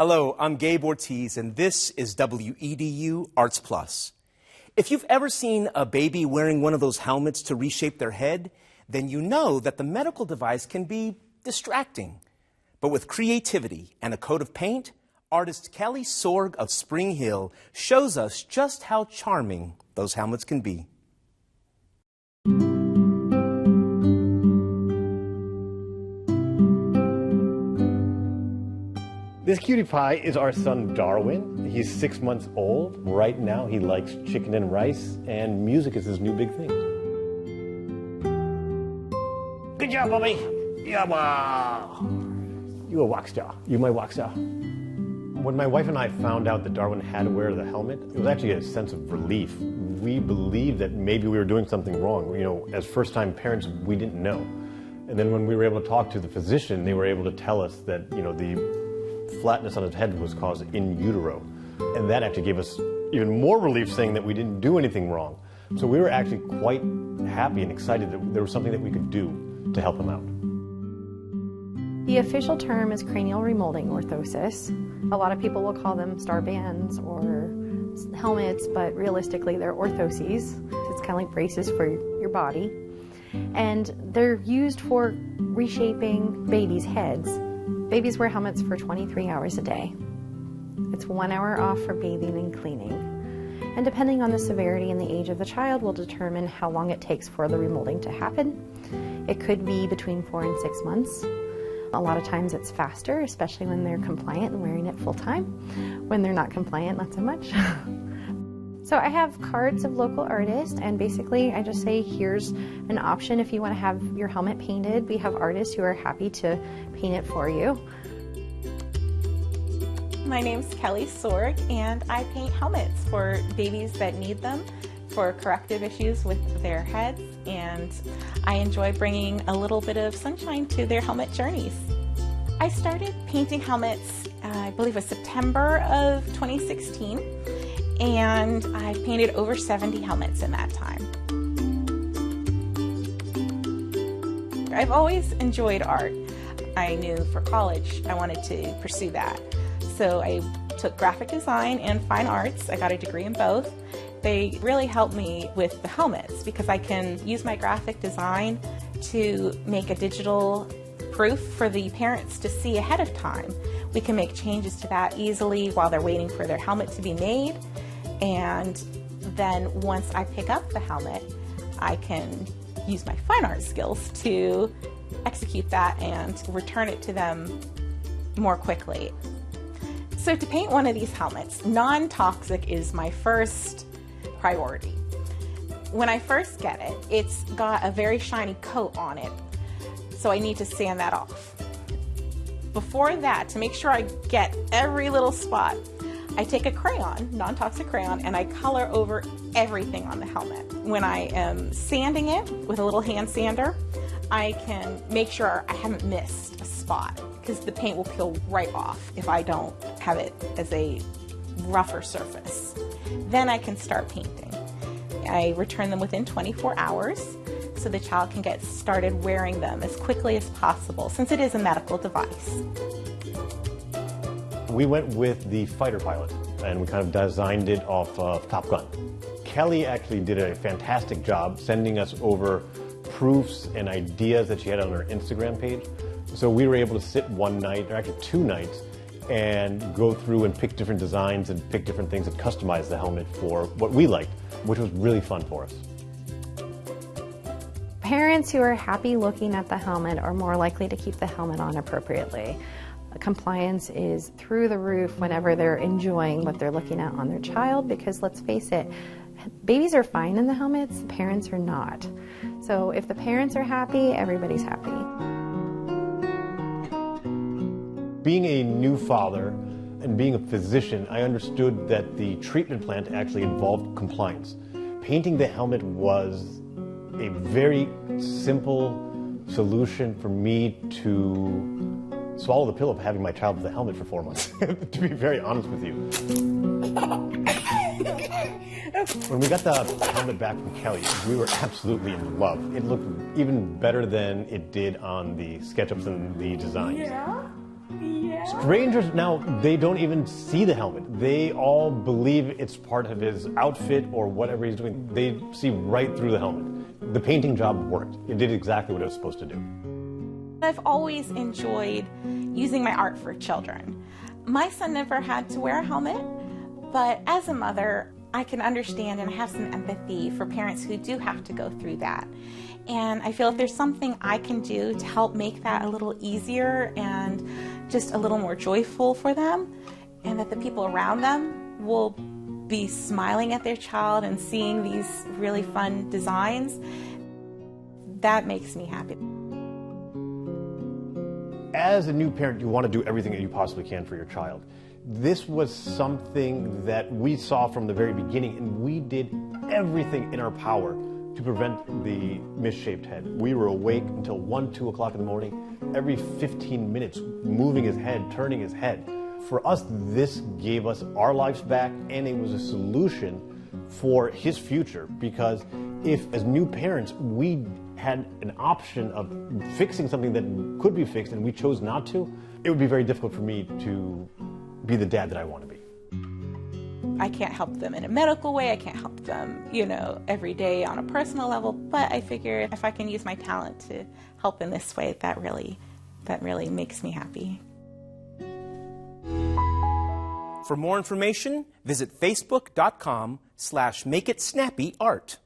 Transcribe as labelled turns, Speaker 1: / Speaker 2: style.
Speaker 1: Hello, I'm Gabe Ortiz, and this is WEDU Arts Plus. If you've ever seen a baby wearing one of those helmets to reshape their head, then you know that the medical device can be distracting. But with creativity and a coat of paint, artist Kelli Sorg of Spring Hill shows us just how charming those helmets can be.
Speaker 2: This cutie pie is our son Darwin. He's 6 months old. Right now he likes chicken and rice, and music is his new big thing. Good job, Bobby. Yeah, wow. You a rock star. You my rock star. When my wife and I found out that Darwin had to wear the helmet, it was actually a sense of relief. We believed that maybe we were doing something wrong. You know, as first-time parents, we didn't know. And then when we were able to talk to the physician, they were able to tell us that, you know, the flatness on his head was caused in utero. And that actually gave us even more relief, saying that we didn't do anything wrong. So we were actually quite happy and excited that there was something that we could do to help him out.
Speaker 3: The official term is cranial remolding orthosis. A lot of people will call them star bands or helmets, but realistically they're orthoses. It's kind of like braces for your body. And they're used for reshaping babies' heads. Babies wear helmets for 23 hours a day. It's 1 hour off for bathing and cleaning. And depending on the severity and the age of the child will determine how long it takes for the remolding to happen. It could be between 4 and 6 months. A lot of times it's faster, especially when they're compliant and wearing it full time. When they're not compliant, not so much. So I have cards of local artists, and basically I just say, here's an option if you want to have your helmet painted. We have artists who are happy to paint it for you.
Speaker 4: My name's Kelli Sorg, and I paint helmets for babies that need them for corrective issues with their heads, and I enjoy bringing a little bit of sunshine to their helmet journeys. I started painting helmets, I believe it was September of 2016, and I painted over 70 helmets in that time. I've always enjoyed art. I knew for college I wanted to pursue that. So I took graphic design and fine arts. I got a degree in both. They really helped me with the helmets because I can use my graphic design to make a digital proof for the parents to see ahead of time. We can make changes to that easily while they're waiting for their helmet to be made. And then once I pick up the helmet, I can use my fine art skills to execute that and return it to them more quickly. So to paint one of these helmets, non-toxic is my first priority. When I first get it, it's got a very shiny coat on it, so I need to sand that off. Before that, to make sure I get every little spot, I take a crayon, non-toxic crayon, and I color over everything on the helmet. When I am sanding it with a little hand sander, I can make sure I haven't missed a spot, because the paint will peel right off if I don't have it as a rougher surface. Then I can start painting. I return them within 24 hours so the child can get started wearing them as quickly as possible, since it is a medical device.
Speaker 2: We went with the fighter pilot, and we kind of designed it off of Top Gun. Kelli actually did a fantastic job sending us over proofs and ideas that she had on her Instagram page. So we were able to sit one night, or actually 2 nights, and go through and pick different designs and pick different things and customize the helmet for what we liked, which was really fun for us.
Speaker 3: Parents who are happy looking at the helmet are more likely to keep the helmet on appropriately. Compliance is through the roof whenever they're enjoying what they're looking at on their child, because let's face it, babies are fine in the helmets, the parents are not. So if the parents are happy, everybody's happy.
Speaker 2: Being a new father and being a physician, I understood that the treatment plan actually involved compliance. Painting the helmet was a very simple solution for me to swallow the pill of having my child with a helmet for 4 months, to be very honest with you. When we got the helmet back from Kelli, we were absolutely in love. It looked even better than it did on the SketchUps and the designs.
Speaker 4: Yeah.
Speaker 2: Strangers now, they don't even see the helmet. They all believe it's part of his outfit or whatever he's doing. They see right through the helmet. The painting job worked. It did exactly what it was supposed to do.
Speaker 4: I've always enjoyed using my art for children. My son never had to wear a helmet, but as a mother, I can understand and have some empathy for parents who do have to go through that. And I feel if there's something I can do to help make that a little easier and just a little more joyful for them, and that the people around them will be smiling at their child and seeing these really fun designs, that makes me happy.
Speaker 2: As a new parent, you want to do everything that you possibly can for your child. This was something that we saw from the very beginning, and we did everything in our power to prevent the misshaped head. We were awake until 1, 2 o'clock in the morning, every 15 minutes, moving his head, turning his head. For us, this gave us our lives back, and it was a solution for his future, because if, as new parents, we had an option of fixing something that could be fixed and we chose not to, it would be very difficult for me to be the dad that I want to be.
Speaker 4: I can't help them in a medical way, I can't help them, every day on a personal level, but I figure if I can use my talent to help in this way, that really makes me happy.
Speaker 1: For more information, visit facebook.com/makeitsnappyart.